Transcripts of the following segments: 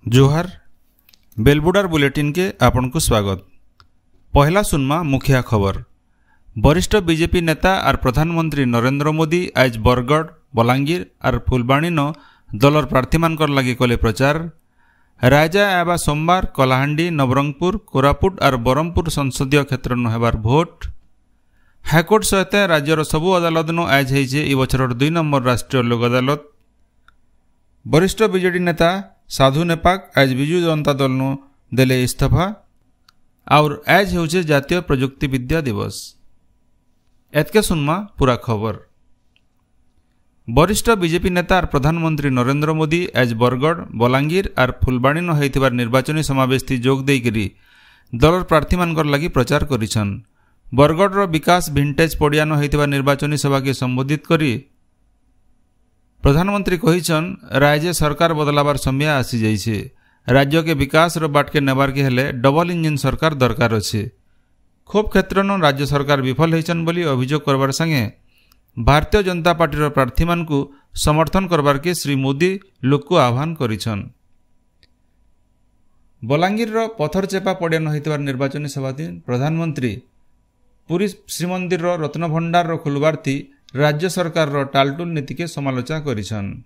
जोहार बेलबुडार बुलेटिन के आपन को स्वागत। पहला सुनमा मुखिया खबर। वरिष्ठ बीजेपी नेता और प्रधानमंत्री नरेंद्र मोदी आज बरगढ़, बलांगीर और फुलबाणी न दलर प्रार्थी मानकर लगी कले प्रचार। राजा एवं सोमवार कलाहांडी, नवरंगपुर, कोरापुट और बरहमपुर संसदीय क्षेत्र न हेबार भोट। हाईकोर्ट सहित राज्यर सबु अदालत न आज होइछे ई बछरर 2 नंबर राष्ट्रीय लोक अदालत। वरिष्ठ बीजेडी नेता साधु नेपाक आज विजु जनता दल नु देले इस्तीफा और आज होउछे जातीय प्रजुक्ति विद्या दिवस। एतके सुनमा पूरा खबर। वरिष्ठ बीजेपी नेता और प्रधानमंत्री नरेंद्र मोदी आज बरगढ़, बलांगीर और फुलबाणी न होइथिबार निर्वाचनी समावेश थी जोग देइकरी दलर प्रार्थी मानकर लगी प्रचार करिछन। बरगढ़ विकास भिंटेज पड़िया न होइथिबार निर्वाचनी सभा के संबोधित करी प्रधानमंत्री कहिछन राज्य सरकार बदलाबार समय आसी जाइछे। राज्य के विकास रो बाट के नेबार के हेले डबल इंजिन सरकार दरकार अछि। खूब क्षेत्र न राज्य सरकार विफल होइछन बोली अभियोग करबार संगे भारतीय जनता पार्टी रो प्रार्थी मानकु समर्थन करबार के श्री मोदी लोक को आह्वान करिछन। बलांगीर रो पथरचेपा पड़िया न होइथिबार निर्वाचनी सभा दिन प्रधानमंत्री पुरी श्रीमंदिर रो रत्न भंडार रो खुलबार थी राज्य सरकार रो टालटुल नीति के समालोचना करिछन।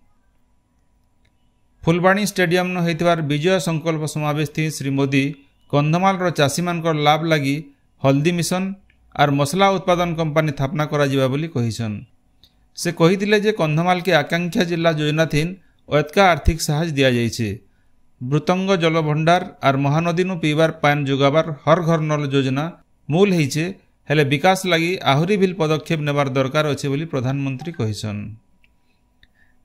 फुलबाणी स्टेडियम न होइथिबार विजय संकल्प समावेश थी श्री मोदी कंधमाल रो चासी मानकर लाभ लगी हल्दी मिशन और मसला उत्पादन कंपनी स्थापना करा जिबा बोली कहिछन। से कहिथिले जे कंधमाल के आकांक्षा जिला योजना थीन एतका आर्थिक सहायता दिया जाइछे। मृतंग जल भंडार और महानदी नु पीबार पानी जोगाबार हर घर नल योजना मूल होइछे, हेले विकास लगी आहुरी भी पदक्षेप नेबार दरकार अच्छे बोली प्रधानमंत्री कहिछन।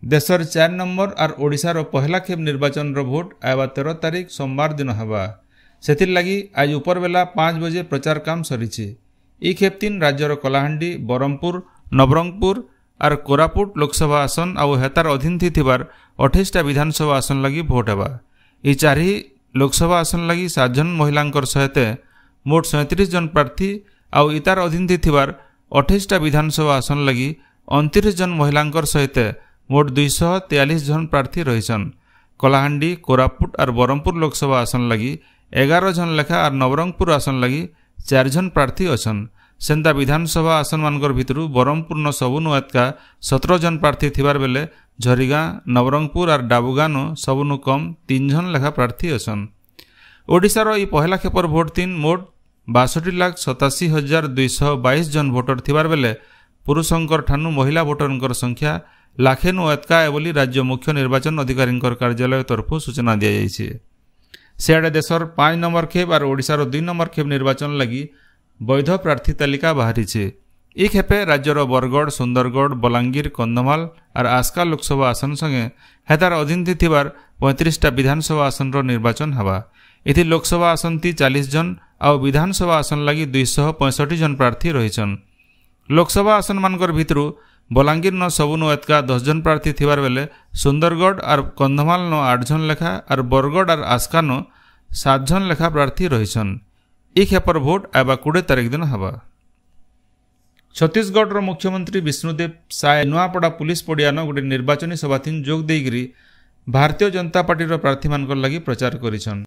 देशर 4 नंबर और ओडिशार पहला खेप निर्वाचन रो भोट आवा 13 तारीख सोमवार दिन हवा। सेथिर लगी आज ऊपर बेला 5 बजे प्रचार काम सरीछे। ई खेप 3 राज्यर कलाहांडी, बरहमपुर, नवरंगपुर और कोरापुट लोकसभा आसन और हेतार अधीन थिबार 28टा विधानसभा आसन लगी भोट हेबा। ई 4 लोकसभा आसन लगी 7 जन महिलांकर सहित मोट 37 जन प्रार्थी आउ इतार अधीन थिबार 28टा विधानसभा आसन लगी 29 जन महिलांकर सहित मोट 243 जन प्रार्थी रहीछन। कलाहांडी, कोरापुट और बरहमपुर लोकसभा आसन लगी 11 जन लेखा और नवरंगपुर आसन लगी 4 जन प्रार्थी अछन। सेंता विधानसभा आसन मानकर भितरु बरहमपुर न सबुनु एतका 17 जन प्रार्थी थिबार बेले झरीगां, नवरंगपुर और डाबुगां न सबुनु कम 3 जन लेखा प्रार्थी अछन। ओडिशार ई पहला खेपर भोट दिन मोट 62,87,222 जन भोटर थिबार बेले पुरुषंकर ठानु महिला भोटरंकर संख्या लाखे नु एतका बोली राज्य मुख्य निर्वाचन अधिकारी कार्यालय तरफ सूचना दिया जाइछे। सियाड़े देशर 5 नंबर खेप और ओडिशार 2 नंबर खेप निर्वाचन लगी वैध प्रार्थी तालिका बाहरीछे। ई खेपे राज्यर बरगढ़, सुंदरगढ़, बलांगीर, कंधमाल और आस्का लोकसभा आसन संगे हेतार अधीन थिबार 35टा विधानसभा आसन रो निर्वाचन हवा। इति लोकसभा आसन थी 40 जन और विधानसभा आसन लगी 265 जन प्रार्थी रहीछन। लोकसभा आसन मानकर भितरु बलांगीर न सबुनु एतका 10 जन प्रार्थी थिबार बेले सुंदरगढ़ और कंधमाल न 8 जन लेखा और बरगढ़ और आस्का न 7 जन लेखा प्रार्थी रहीछन। ई खेपर भोट आबा 20 तारीख दिन हवा। छत्तीसगढ़ मुख्यमंत्री विष्णुदेव साय नुआपड़ा पुलिस पड़िया न गोटे निर्वाचनी सभा थीन जोग देइकरी भारतीय जनता पार्टी प्रार्थी मानकर लगी प्रचार करिछन।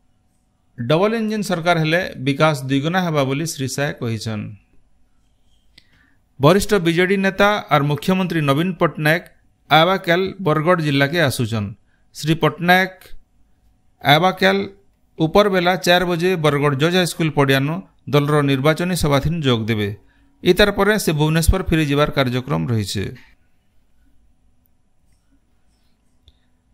डबल इंजिन सरकार हेले विकास द्विगुना हेबा बोली श्री साय कहिछन। वरिष्ठ बीजेडी नेता और मुख्यमंत्री नवीन पट्टनायक आवाकाल बरगढ़ जिला के आसुचन। श्री पट्टनायक आवाकाल ऊपर बेला 4 बजे बरगढ़ जज हाईस्कूल पड़ियानो दलर निर्वाचनी सभा थीन जोग देबे। इतार परे से भुवनेश्वर फिरी जिबार कार्यक्रम रहिछे।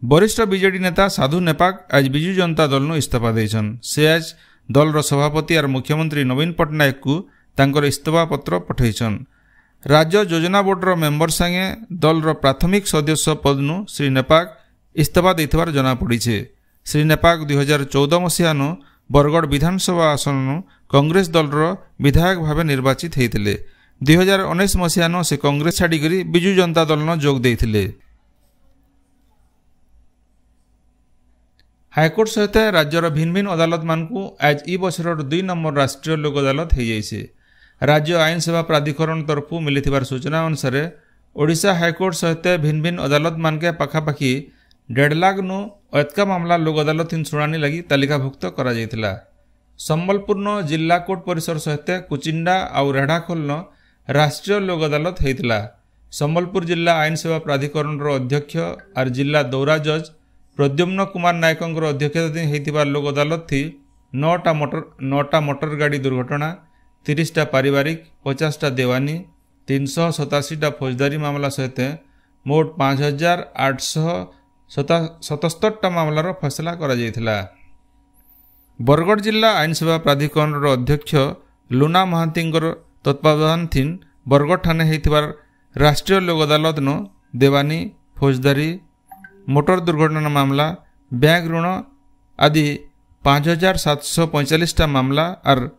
वरिष्ठ बीजेडी नेता साधु नेपाक आज विजु जनता दल नु इस्तीफा देछन। से आज दलर सभापति और मुख्यमंत्री नवीन पट्टनायक को तांकर इस्तीफा पत्र पठैछन। राज्य योजना बोर्ड मेंबर संगे दलर प्राथमिक सदस्य पद नु श्री नेपाक इस्तीफा देथिबार जना पड़ीछे। श्री नेपाक 2014 मसीहा नु बरगढ़ विधानसभा आसन नु कांग्रेस दलर विधायक भावे निर्वाचित हेतिले। 2019 मसीहा नु से कांग्रेस छाड़ी करी विजु जनता दल न जोग देथिले। हाईकोर्ट सहित राज्यर भिन्न भिन्न अदालत मानकु आज ई बछरर 2 नंबर राष्ट्रीय लोक अदालत हो जाइछे। राज्य आईन सेवा प्राधिकरण तरफ मिलिथिबार सूचना अनुसार ओडिशा हाईकोर्ट सहित भिन्न भिन्न अदालत मानके पाखापाखि 1.5 लाख नु अतका मामला लोक अदालत शुणाणी लगी तालिकाभुक्त करा जायतिला। संबलपुर जिला कोर्ट परिसर सहित कुचिंडा और रेढ़ाखोल राष्ट्रीय लोक अदालत होता। संबलपुर जिला आईन सेवा प्राधिकरण अध्यक्ष और जिला दौरा जज प्रद्युम्न कुमार नायक अध्यक्षता होता लोक अदालत थी 9टा मोटर गाड़ी दुर्घटना, 30टा पारिवारिक, 50टा देवानी, 387टा फौजदारी मामला सहित मोट 5877टा मामलार फैसला करा जायतिला। बरगढ़ जिला आईन सेवा प्राधिकरण अध्यक्ष लुना महांती तत्वावधान थीन बरगढ़ ठाणे होता राष्ट्रीय लोक अदालत देवानी, फौजदारी, मोटर दुर्घटना मामला, बैंक ऋण आदि 5745टा मामला और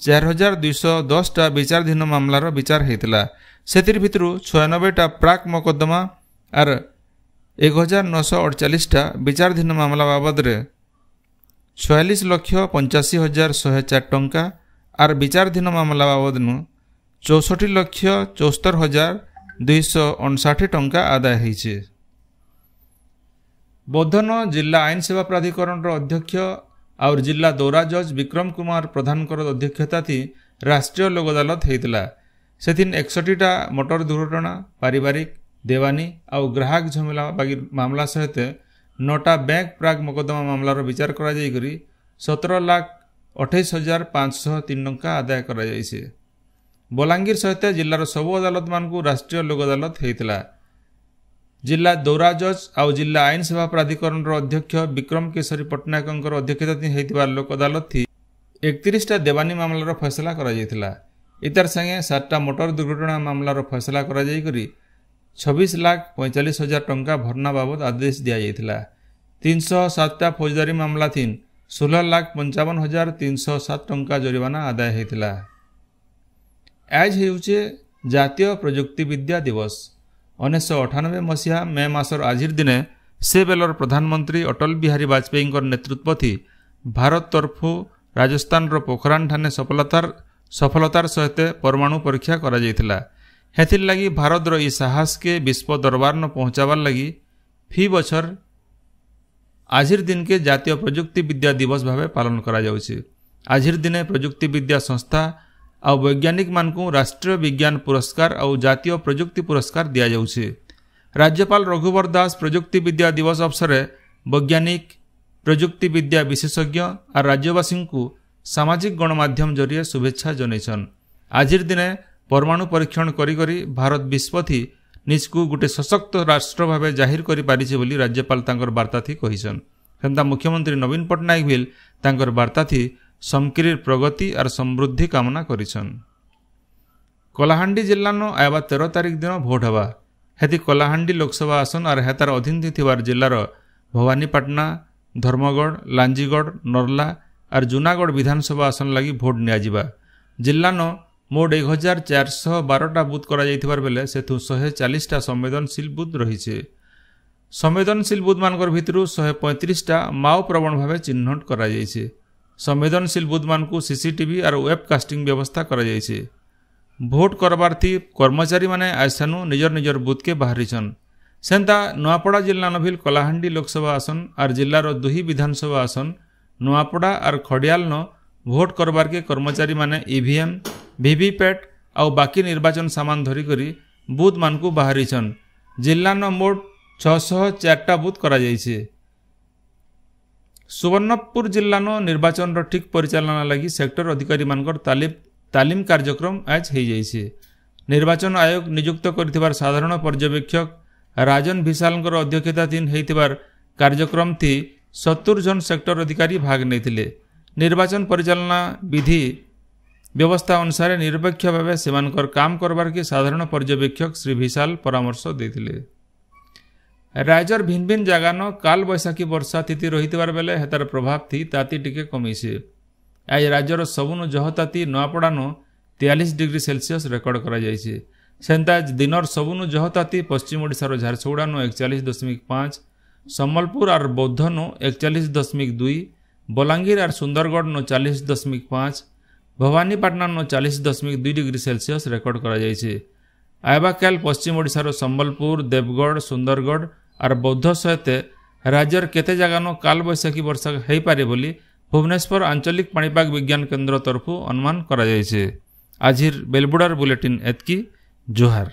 4210टा विचाराधीन मामलार विचार होता। सेतिर भितरु 96टा प्राक मोकदमा और 1948टा विचाराधीन मामला बाबद 46,85,104 टंका और विचाराधीन मामला बाबद 64,74,259 टंका आदाय होइछे। बौद्धन जिला आईन सेवा प्राधिकरण अध्यक्ष और जिला दौरा जज विक्रम कुमार प्रधान अध्यक्षता थी राष्ट्रीय लोक अदालत होता। सेथिन 61टा मोटर दुर्घटना, पारिवारिक, देवानी और ग्राहक झमेला मामला सहित 9टा बैंक प्राग मोकदमा मामलार विचार करा जाई करी 17,28,503 टंका आदाय करा जाइछे। बलांगीर सहित जिलार सबु अदालत मानकु राष्ट्रीय लोक अदालत होता। जिला दौरा जज और जिला आईन सेवा प्राधिकरण अध्यक्ष विक्रम केशरी पट्टनायक अध्यक्षता होता लोक अदालत थी 31टा देवानी मामलार फैसला करा जायतिला। इतार संगे 7टा मोटर दुर्घटना मामलार फैसला करा जाई करी 26,45,000 टंका भरना बाबद आदेश दिया जायतिला। 307टा फौजदारी मामला थीन 16,55,307 टंका जरिमाना आदाय होता। आज हेउचे जातीय प्रजुक्ति विद्या दिवस। 1998 मसीहा मे मासर आजिर दिने से बेलर प्रधानमंत्री अटल बिहारी वाजपेयी नेतृत्व थी भारत तरफु राजस्थान पोखरान ठाने सफलतार सहित परमाणु परीक्षा करा जायतिला। हेथिर लगी भारत इ साहस के विश्व दरबार न पहुंचावार लगी फी बछर आजिर दिन के जातीय प्रजुक्ति विद्या दिवस भावे पालन करा जाउछि। आजिर दिने प्रजुक्ति विद्या संस्था और वैज्ञानिक मानकु राष्ट्रीय विज्ञान पुरस्कार और जातीय प्रजुक्ति पुरस्कार दिया जाउछि। राज्यपाल रघुवर दास प्रजुक्ति विद्या दिवस अवसर वैज्ञानिक, प्रजुक्ति विद्या विशेषज्ञ और राज्यवासी को सामाजिक गणमाध्यम जरिए शुभेच्छा जनैछन। आजिर दिने परमाणु परीक्षण करी करी भारत विश्व थी निजकु गोटे सशक्त राष्ट्र भावे जाहिर करि पारिछे बोली राज्यपाल तांकर वार्ता थी कहिछन। सेंता मुख्यमंत्री नवीन पट्टनायक भी तांकर वार्ता थी समकिरीर प्रगति और समृद्धि कामना करिछन। कलाहांडी जिल्ला आयबा 13 तारिख दिन भोट हवा। हेति कलाहांडी लोकसभा आसन और हेतार अधीन थिबार जिल्लार भवानीपाटना, धर्मगढ़, लांजीगढ़, नर्ला और जूनागढ़ विधानसभा आसन लगी भोट नियाजिबा। जिल्लान मोट 1412टा बुथ करा जायथिबार बेले सेथु 140टा संवेदनशील बुथ रहिछे। संवेदनशील बुथ मानकर भितरु 135टा माओ प्रवण भावे चिन्हट करा जायछे। संवेदनशील बुथ मानकु सीसीटीवी और वेबकास्टिंग व्यवस्था करा जायछे। भोट करबार्थी कर्मचारी माने आसानु निजर निजर बुथ के बाहरीछन। सेंता नुआपड़ा जिल्ला नभिल कलाहांडी लोकसभा आसन और जिल्लार 2 विधानसभा आसन नुआपड़ा और खड़ियाल भोट करबार के कर्मचारी माने ईवीएम, वीवीपैट और बाकी निर्वाचन सामान धरी करी बुथ मानकु बाहरीछन। जिल्ला मोट 604टा बुथ करा जायछे। सुवर्णपुर जिल्ला निर्वाचन ठीक परिचालना लगी सेक्टर अधिकारी मानकर तालीम कार्यक्रम आज हो जाइए। निर्वाचन आयोग नियुक्त कर साधारण पर्यवेक्षक राजन विशाल अध्यक्षता होइतिबार कार्यक्रम थी 70 जन सेक्टर अधिकारी भाग नहीं। निर्वाचन परिचालना विधि व्यवस्था अनुसार निरपेक्ष भाव सेमानकर काम करबार के साधारण पर्यवेक्षक श्री विशाल परामर्श देथिले। राज्यर भिन्न भिन्न जगान काल बैशाखी वर्षा तिथि रही बेले हेतार प्रभाव थी ताती टिके कमीसे। आज राज्यर सबुनु जहताती नुआपड़ान 43 डिग्री सेल्सियस रेकर्ड करा जायछे। सेंता दिनर सबुनु जहताती पश्चिम ओडिशार झारसुगुड़ान 41.5, सम्बलपुर और बौद्धन 41.2, बलांगीर और Sundargarh 40.5, Bhawanipatna 40.2 degree Celsius record करा जायछे। आयबा काल पश्चिम ओडिशार सम्बलपुर, देवगढ़, सुंदरगढ़ और बौद्ध सहित राज्यर केते जगानो कालबैशाखी वर्षा हो पारे बोली भुवनेश्वर आंचलिक पाणीपाग विज्ञान केन्द्र तरफु अनुमान करा जायछे। आजिर बेलबुडार बुलेटिन एतकी। जोहार।